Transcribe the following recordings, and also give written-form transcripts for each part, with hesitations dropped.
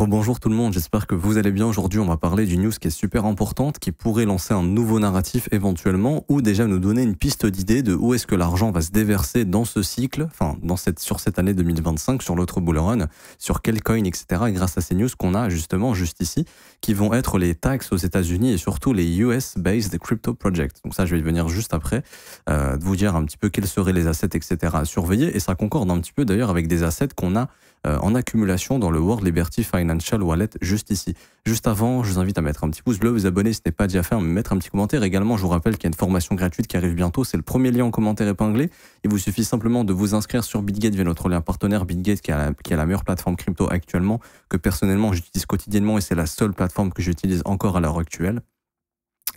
Rebonjour tout le monde, j'espère que vous allez bien. Aujourd'hui, on va parler d'une news qui est super importante, qui pourrait lancer un nouveau narratif éventuellement, ou déjà nous donner une piste d'idée de où est-ce que l'argent va se déverser dans ce cycle, enfin sur cette année 2025, sur l'autre bull run, sur quel coin, etc. Et grâce à ces news qu'on a justement juste ici, qui vont être les taxes aux États-Unis et surtout les US-based crypto projects. Donc ça, je vais y venir juste après, vous dire un petit peu quels seraient les assets, etc. à surveiller. Et ça concorde un petit peu d'ailleurs avec des assets qu'on a en accumulation dans le World Liberty Financial Wallet juste ici. Juste avant, je vous invite à mettre un petit pouce bleu, vous abonner si ce n'est pas déjà fait, mais mettre un petit commentaire. Également, je vous rappelle qu'il y a une formation gratuite qui arrive bientôt. C'est le premier lien en commentaire épinglé. Il vous suffit simplement de vous inscrire sur BitGate via notre lien partenaire BitGate qui est la meilleure plateforme crypto actuellement, que personnellement j'utilise quotidiennement et c'est la seule plateforme que j'utilise encore à l'heure actuelle.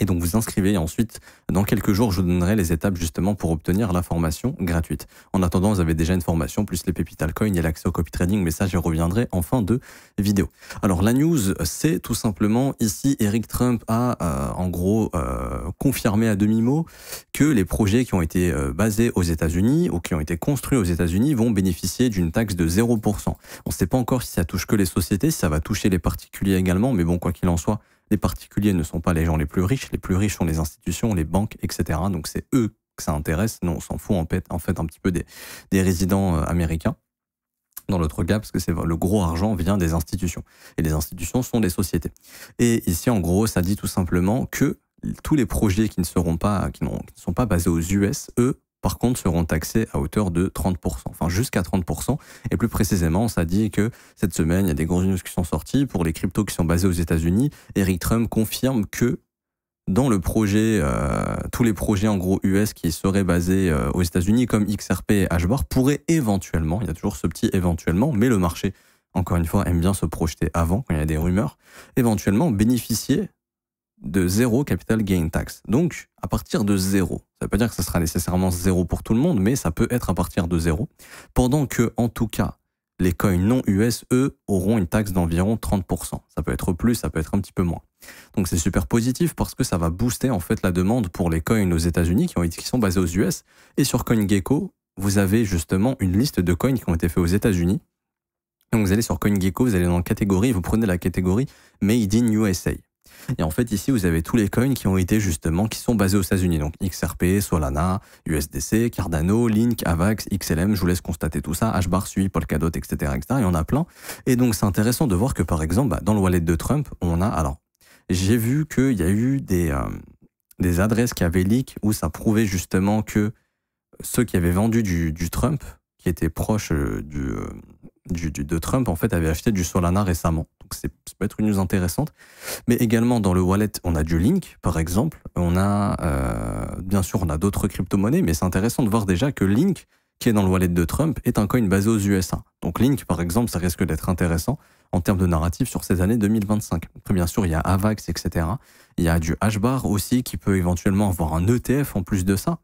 Et donc vous inscrivez et ensuite, dans quelques jours, je vous donnerai les étapes justement pour obtenir la formation gratuite. En attendant, vous avez déjà une formation, plus les pépites altcoin et l'accès au copy trading, mais ça, j'y reviendrai en fin de vidéo. Alors la news, c'est tout simplement, ici, Eric Trump a en gros confirmé à demi-mot que les projets qui ont été basés aux États-Unis ou qui ont été construits aux États-Unis vont bénéficier d'une taxe de 0%. On ne sait pas encore si ça touche que les sociétés, si ça va toucher les particuliers également, mais bon, quoi qu'il en soit, les particuliers ne sont pas les gens les plus riches sont les institutions, les banques, etc. Donc c'est eux que ça intéresse. Nous, on s'en fout en fait un petit peu des résidents américains dans notre cas, parce que c'est le gros argent vient des institutions. Et les institutions sont des sociétés. Et ici, en gros, ça dit tout simplement que tous les projets qui ne sont pas basés aux US, eux, par contre, seront taxés à hauteur de 30%, enfin jusqu'à 30%. Et plus précisément, ça dit que cette semaine, il y a des grosses news qui sont sorties pour les cryptos qui sont basés aux États-Unis. Eric Trump confirme que dans le projet, tous les projets en gros US qui seraient basés aux États-Unis, comme XRP et Hbar, pourraient éventuellement, il y a toujours ce petit éventuellement, mais le marché, encore une fois, aime bien se projeter avant, quand il y a des rumeurs, éventuellement bénéficier de zéro capital gain tax. Donc, à partir de zéro. Ça veut pas dire que ça sera nécessairement zéro pour tout le monde, mais ça peut être à partir de zéro. Pendant que, en tout cas, les coins non US, eux, auront une taxe d'environ 30%. Ça peut être plus, ça peut être un petit peu moins. Donc, c'est super positif parce que ça va booster, en fait, la demande pour les coins aux États-Unis qui sont basés aux US. Et sur CoinGecko, vous avez justement une liste de coins qui ont été faits aux États-Unis. Donc, vous allez sur CoinGecko, vous allez dans la catégorie, vous prenez la catégorie Made in USA. Et en fait, ici, vous avez tous les coins qui ont été justement, qui sont basés aux États-Unis. Donc, XRP, Solana, USDC, Cardano, Link, Avax, XLM. Je vous laisse constater tout ça. Hbar, Sui, Polkadot, etc., etc. Il y en a plein. Et donc, c'est intéressant de voir que, par exemple, dans le wallet de Trump, on a, alors, j'ai vu qu'il y a eu des adresses qui avaient leak où ça prouvait justement que ceux qui avaient vendu du Trump, qui étaient proches de Trump, en fait, avaient acheté du Solana récemment. Donc, ça peut être une news intéressante. Mais également, dans le wallet, on a du Link, par exemple. On a, bien sûr, on a d'autres crypto-monnaies, mais c'est intéressant de voir déjà que Link, qui est dans le wallet de Trump, est un coin basé aux USA. Donc, Link, par exemple, ça risque d'être intéressant en termes de narratif sur cette année 2025. Après, bien sûr, il y a Avax, etc. Il y a du Hbar aussi, qui peut éventuellement avoir un ETF en plus de ça.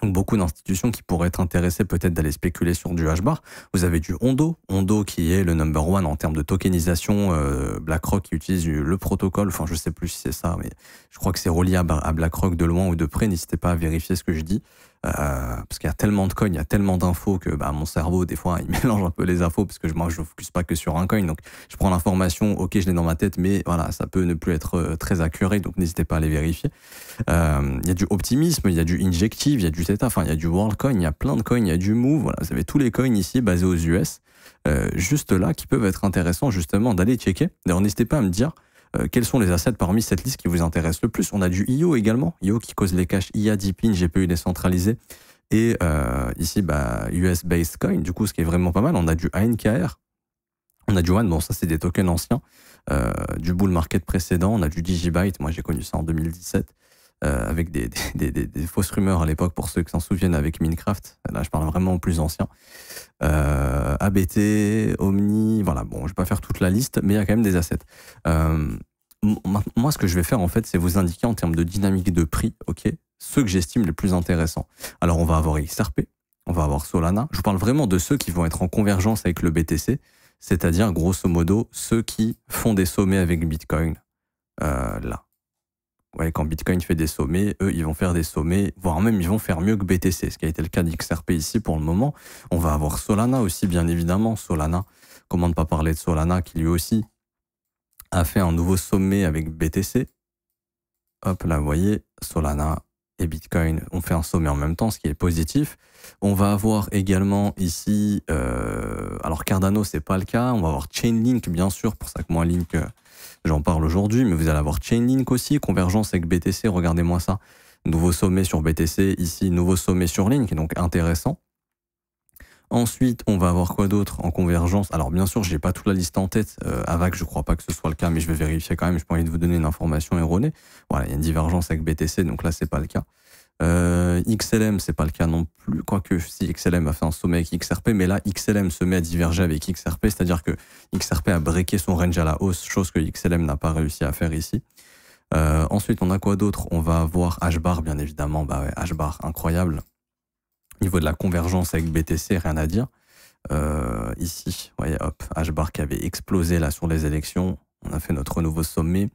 Donc beaucoup d'institutions qui pourraient être intéressées peut-être d'aller spéculer sur du Hbar. Vous avez du Ondo qui est le number one en termes de tokenisation. BlackRock qui utilise le protocole, enfin je sais plus si c'est ça, mais je crois que c'est relié à BlackRock de loin ou de près. N'hésitez pas à vérifier ce que je dis. Parce qu'il y a tellement de coins, il y a tellement d'infos que mon cerveau, des fois, il mélange un peu les infos parce que moi, je ne focus pas que sur un coin. Donc, je prends l'information, ok, je l'ai dans ma tête, mais voilà, ça peut ne plus être très accurate, donc n'hésitez pas à les vérifier. Il y a du Optimism, il y a du Injective, il y a du Theta, enfin, il y a du WorldCoin, il y a plein de coins, il y a du Move, voilà, vous avez tous les coins ici basés aux US, juste là, qui peuvent être intéressants justement d'aller checker. D'ailleurs, n'hésitez pas à me dire quels sont les assets parmi cette liste qui vous intéressent le plus. On a du IO également, IO qui cause les caches IA, Deepin, GPU décentralisé, et ici US-based coin, du coup ce qui est vraiment pas mal. On a du ANKR, on a du One, bon ça c'est des tokens anciens, du bull market précédent, on a du Digibyte, moi j'ai connu ça en 2017, avec des fausses rumeurs à l'époque pour ceux qui s'en souviennent avec Minecraft. Là je parle vraiment au plus ancien. ABT, Omni, voilà, bon, je vais pas faire toute la liste, mais il y a quand même des assets. Moi, ce que je vais faire, en fait, c'est vous indiquer en termes de dynamique de prix, ok, ceux que j'estime les plus intéressants. Alors, on va avoir XRP, on va avoir Solana. Je vous parle vraiment de ceux qui vont être en convergence avec le BTC, c'est-à-dire, grosso modo, ceux qui font des sommets avec Bitcoin, là. Ouais, quand Bitcoin fait des sommets, eux, ils vont faire des sommets, voire même ils vont faire mieux que BTC, ce qui a été le cas d'XRP ici pour le moment. On va avoir Solana aussi, bien évidemment. Solana, Comment ne pas parler de Solana qui lui aussi a fait un nouveau sommet avec BTC. Hop, là, vous voyez, Solana et Bitcoin ont fait un sommet en même temps, ce qui est positif. On va avoir également ici, alors Cardano, c'est pas le cas. On va avoir Chainlink, bien sûr, pour ça que moi, Link, j'en parle aujourd'hui, mais vous allez avoir Chainlink aussi, convergence avec BTC, regardez-moi ça. Nouveau sommet sur BTC, ici, nouveau sommet sur Link, donc intéressant. Ensuite, on va avoir quoi d'autre en convergence? Alors bien sûr, je n'ai pas toute la liste en tête. AVAX, je ne crois pas que ce soit le cas, mais je vais vérifier quand même. Je n'ai pas envie de vous donner une information erronée. Voilà, il y a une divergence avec BTC, donc là, c'est pas le cas. XLM, c'est pas le cas non plus. Quoique, si XLM a fait un sommet avec XRP, mais là, XLM se met à diverger avec XRP, c'est-à-dire que XRP a breaké son range à la hausse, chose que XLM n'a pas réussi à faire ici. Ensuite, on a quoi d'autre? On va avoir HBAR, bien évidemment. Bah ouais, HBAR, incroyable. Au niveau de la convergence avec BTC, rien à dire. Ici, voyez, hop, HBAR qui avait explosé là sur les élections. On a fait notre nouveau sommet.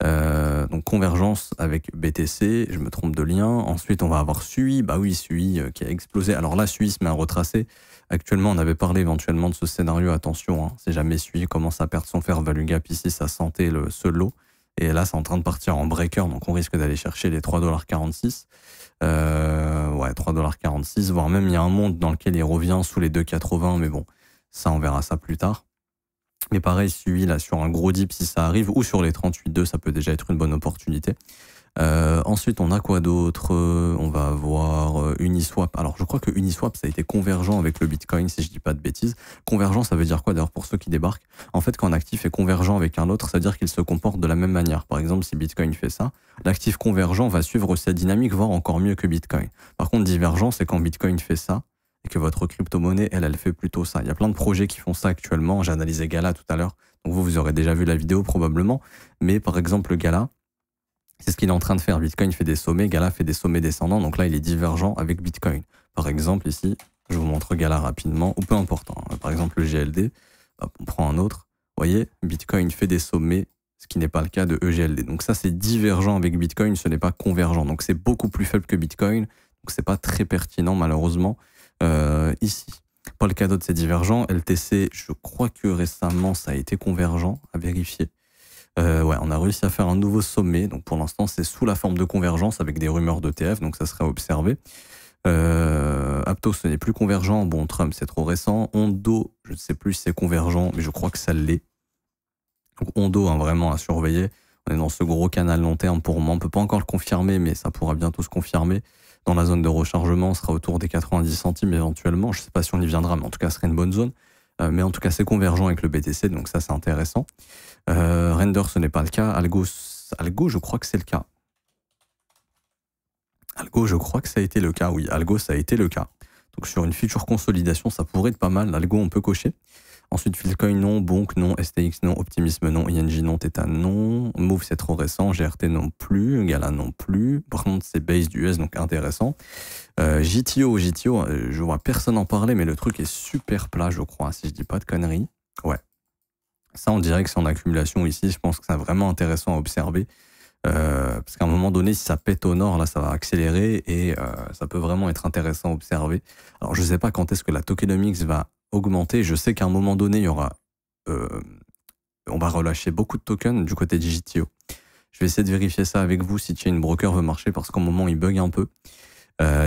Donc convergence avec BTC, je me trompe de lien. Ensuite, on va avoir SUI. Bah oui, SUI qui a explosé. Alors là, SUI se met à retracer. Actuellement, on avait parlé éventuellement de ce scénario. Attention, hein, si jamais SUI commence à perdre son fair value gap ici, ça sentait le seul lot. Et là, c'est en train de partir en breaker, donc on risque d'aller chercher les 3,46 $. Ouais, 3,46 $, voire même il y a un monde dans lequel il revient sous les 2,80, mais bon, ça, on verra ça plus tard. Mais pareil, celui là sur un gros dip, si ça arrive, ou sur les 38,2, ça peut déjà être une bonne opportunité. Ensuite, on a quoi d'autre? On va avoir Uniswap. Alors, je crois que Uniswap, ça a été convergent avec le Bitcoin, si je dis pas de bêtises. Convergent, ça veut dire quoi d'ailleurs pour ceux qui débarquent? En fait, quand un actif est convergent avec un autre, ça veut dire qu'il se comporte de la même manière. Par exemple, si Bitcoin fait ça, l'actif convergent va suivre cette dynamique, voire encore mieux que Bitcoin. Par contre, divergent, c'est quand Bitcoin fait ça et que votre crypto-monnaie, elle fait plutôt ça. Il y a plein de projets qui font ça actuellement. J'ai analysé Gala tout à l'heure. Donc vous aurez déjà vu la vidéo probablement. Mais par exemple, Gala, c'est ce qu'il est en train de faire. Bitcoin fait des sommets, Gala fait des sommets descendants. Donc là, il est divergent avec Bitcoin. Par exemple, ici, je vous montre Gala rapidement, ou peu importe. Hein. Par exemple, le GLD, hop, on prend un autre. Vous voyez, Bitcoin fait des sommets, ce qui n'est pas le cas de EGLD. Donc ça, c'est divergent avec Bitcoin, ce n'est pas convergent. Donc c'est beaucoup plus faible que Bitcoin. Donc c'est pas très pertinent, malheureusement, ici. Pas le cas d'autre, c'est divergent. LTC, je crois que récemment, ça a été convergent, à vérifier. Ouais, on a réussi à faire un nouveau sommet. Donc pour l'instant, c'est sous la forme de convergence avec des rumeurs d'ETF, donc ça serait à observer. Aptos, ce n'est plus convergent. Bon, Trump, c'est trop récent. Ondo, je ne sais plus si c'est convergent, mais je crois que ça l'est. Donc Ondo, hein, vraiment à surveiller. On est dans ce gros canal long terme pour moi. On ne peut pas encore le confirmer, mais ça pourra bientôt se confirmer. Dans la zone de rechargement, on sera autour des 90 centimes éventuellement. Je ne sais pas si on y viendra, mais en tout cas, ce serait une bonne zone. Mais en tout cas, c'est convergent avec le BTC, donc ça, c'est intéressant. Render, ce n'est pas le cas. Algo, je crois que c'est le cas. Algo, je crois que ça a été le cas. Oui, Algo, ça a été le cas. Donc sur une future consolidation, ça pourrait être pas mal. Algo, on peut cocher. Ensuite, Philcoin, non. Bonk, non. STX, non. Optimisme, non. ING, non. Theta, non. Move, c'est trop récent. GRT, non plus. Gala, non plus. Par contre, c'est base du US, donc intéressant. JTO, je vois personne en parler, mais le truc est super plat, je crois, si je dis pas de conneries. Ouais. Ça, on dirait que c'est en accumulation ici. Je pense que c'est vraiment intéressant à observer. Parce qu'à un moment donné, si ça pète au nord, là, ça va accélérer et ça peut vraiment être intéressant à observer. Alors, je sais pas quand est-ce que la tokenomics va augmenter. Je sais qu'à un moment donné, il y aura, on va relâcher beaucoup de tokens du côté de JTO. Je vais essayer de vérifier ça avec vous si Chain Broker veut marcher parce qu'au moment, il bug un peu.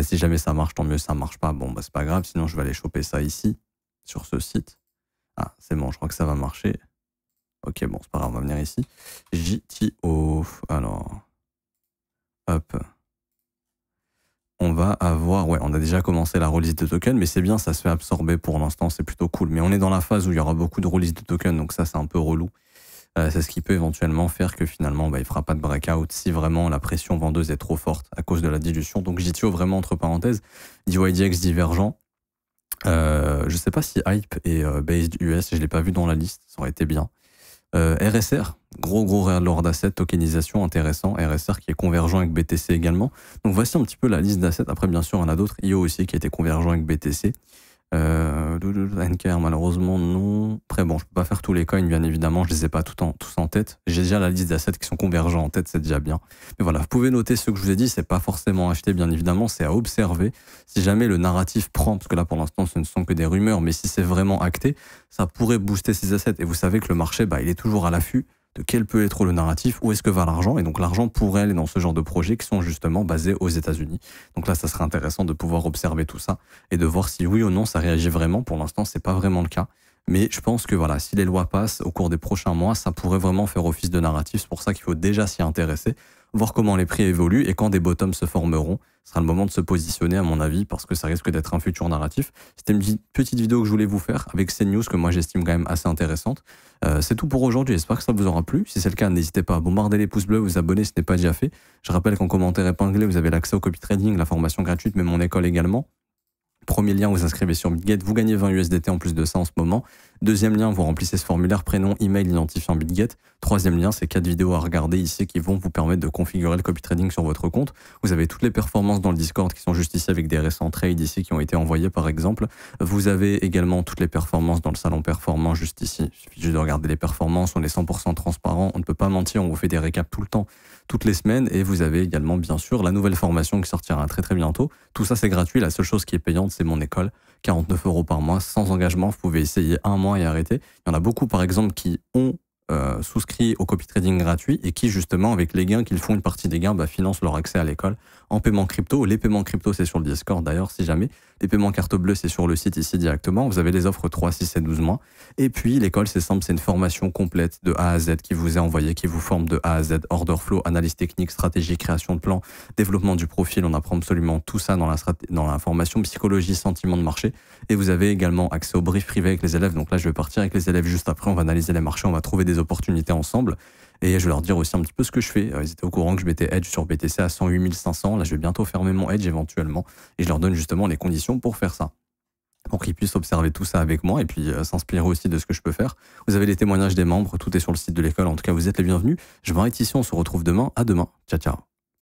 Si jamais ça marche, tant mieux. Ça marche pas, bon, bah, c'est pas grave. Sinon, je vais aller choper ça ici, sur ce site. Ah, c'est bon, je crois que ça va marcher. Ok, bon, c'est pas grave, on va venir ici. JTO, alors, hop. On va avoir, ouais, on a déjà commencé la release de tokens, mais c'est bien, ça se fait absorber pour l'instant, c'est plutôt cool. Mais on est dans la phase où il y aura beaucoup de release de tokens, donc ça, c'est un peu relou. C'est ce qui peut éventuellement faire que finalement, bah, il fera pas de breakout si vraiment la pression vendeuse est trop forte à cause de la dilution. Donc JTO, vraiment, entre parenthèses, DYDX divergent. Je sais pas si Hype est based US, je l'ai pas vu dans la liste, ça aurait été bien. RSR, gros Lord Asset, tokenisation intéressant, RSR qui est convergent avec BTC également. Donc voici un petit peu la liste d'assets. Après bien sûr il y en a d'autres, IO aussi qui était convergent avec BTC. NKR, malheureusement, non. Après, bon, je peux pas faire tous les coins, bien évidemment. Je les ai pas tous en tête. J'ai déjà la liste d'assets qui sont convergents en tête, c'est déjà bien. Mais voilà, vous pouvez noter ce que je vous ai dit. C'est pas forcément acheter, bien évidemment. C'est à observer. Si jamais le narratif prend, parce que là, pour l'instant, ce ne sont que des rumeurs, mais si c'est vraiment acté, ça pourrait booster ces assets. Et vous savez que le marché, bah, il est toujours à l'affût de quel peut être le narratif, où est-ce que va l'argent, et donc l'argent pourrait aller dans ce genre de projets qui sont justement basés aux États-Unis. Donc là, ça serait intéressant de pouvoir observer tout ça et de voir si oui ou non ça réagit vraiment. Pour l'instant, c'est pas vraiment le cas. Mais je pense que voilà, si les lois passent au cours des prochains mois, ça pourrait vraiment faire office de narratif. C'est pour ça qu'il faut déjà s'y intéresser, voir comment les prix évoluent et quand des bottoms se formeront, ce sera le moment de se positionner à mon avis parce que ça risque d'être un futur narratif. C'était une petite vidéo que je voulais vous faire avec ces news que moi j'estime quand même assez intéressante. C'est tout pour aujourd'hui, j'espère que ça vous aura plu. Si c'est le cas, n'hésitez pas à bombarder les pouces bleus, vous abonner si ce n'est pas déjà fait. Je rappelle qu'en commentaire épinglé, vous avez l'accès au copy trading, la formation gratuite, mais mon école également. Premier lien, vous inscrivez sur Bitget, vous gagnez 20 USDT en plus de ça en ce moment. Deuxième lien, vous remplissez ce formulaire prénom, email, identifiant Bitget. Troisième lien, c'est 4 vidéos à regarder ici qui vont vous permettre de configurer le copy trading sur votre compte. Vous avez toutes les performances dans le Discord qui sont juste ici avec des récents trades ici qui ont été envoyés par exemple. Vous avez également toutes les performances dans le salon performant juste ici. Il suffit juste de regarder les performances, on est 100% transparent, on ne peut pas mentir, on vous fait des récaps tout le temps, toutes les semaines. Et vous avez également bien sûr la nouvelle formation qui sortira très très bientôt. Tout ça c'est gratuit, la seule chose qui est payante c'est mon école. 49 € par mois, sans engagement, vous pouvez essayer un mois et arrêter. Il y en a beaucoup par exemple qui ont souscrit au copy trading gratuit et qui justement avec les gains qu'ils font, une partie des gains financent leur accès à l'école en paiement crypto. Les paiements crypto c'est sur le Discord d'ailleurs si jamais. Les paiements carte bleue c'est sur le site ici directement. Vous avez les offres 3, 6 et 12 mois. Et puis l'école c'est simple, c'est une formation complète de A à Z qui vous est envoyée, qui vous forme de A à Z, order flow, analyse technique, stratégie, création de plan, développement du profil. On apprend absolument tout ça dans la formation psychologie, sentiment de marché. Et vous avez également accès au brief privé avec les élèves. Donc là je vais partir avec les élèves juste après, on va analyser les marchés, on va trouver des opportunités ensemble. Et je vais leur dire aussi un petit peu ce que je fais. Ils étaient au courant que je mettais Edge sur BTC à 108 500. Là, je vais bientôt fermer mon Edge éventuellement. Et je leur donne justement les conditions pour faire ça. Pour qu'ils puissent observer tout ça avec moi et puis s'inspirer aussi de ce que je peux faire. Vous avez les témoignages des membres. Tout est sur le site de l'école. En tout cas, vous êtes les bienvenus. Je m'arrête ici. On se retrouve demain. À demain. Ciao, ciao.